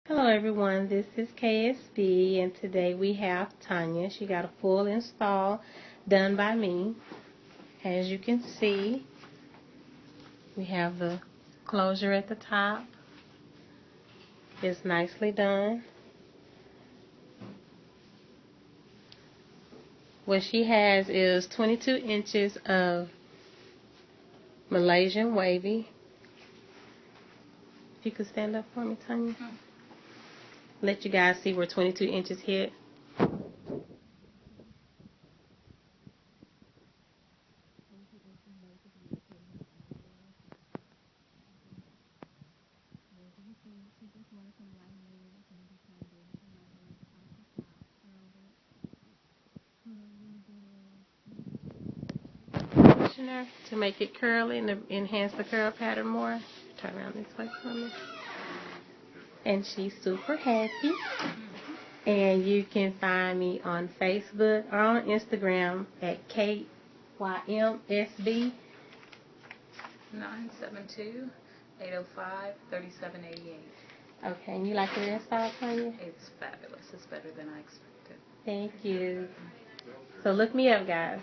Hello everyone, this is KSB and today we have Tanya. She got a full install done by me. As you can see, we have the closure at the top. It's nicely done. What she has is 22 inches of Malaysian wavy. If you could stand up for me, Tanya. Let you guys see where 22 inches hit. To make it curly and to enhance the curl pattern more. Turn around this way for me. And she's super happy. And you can find me on Facebook or on Instagram at KYMSB 972-805-3788. Okay, and you like the install, Tanya? It's fabulous. It's better than I expected. Thank you. So look me up, guys.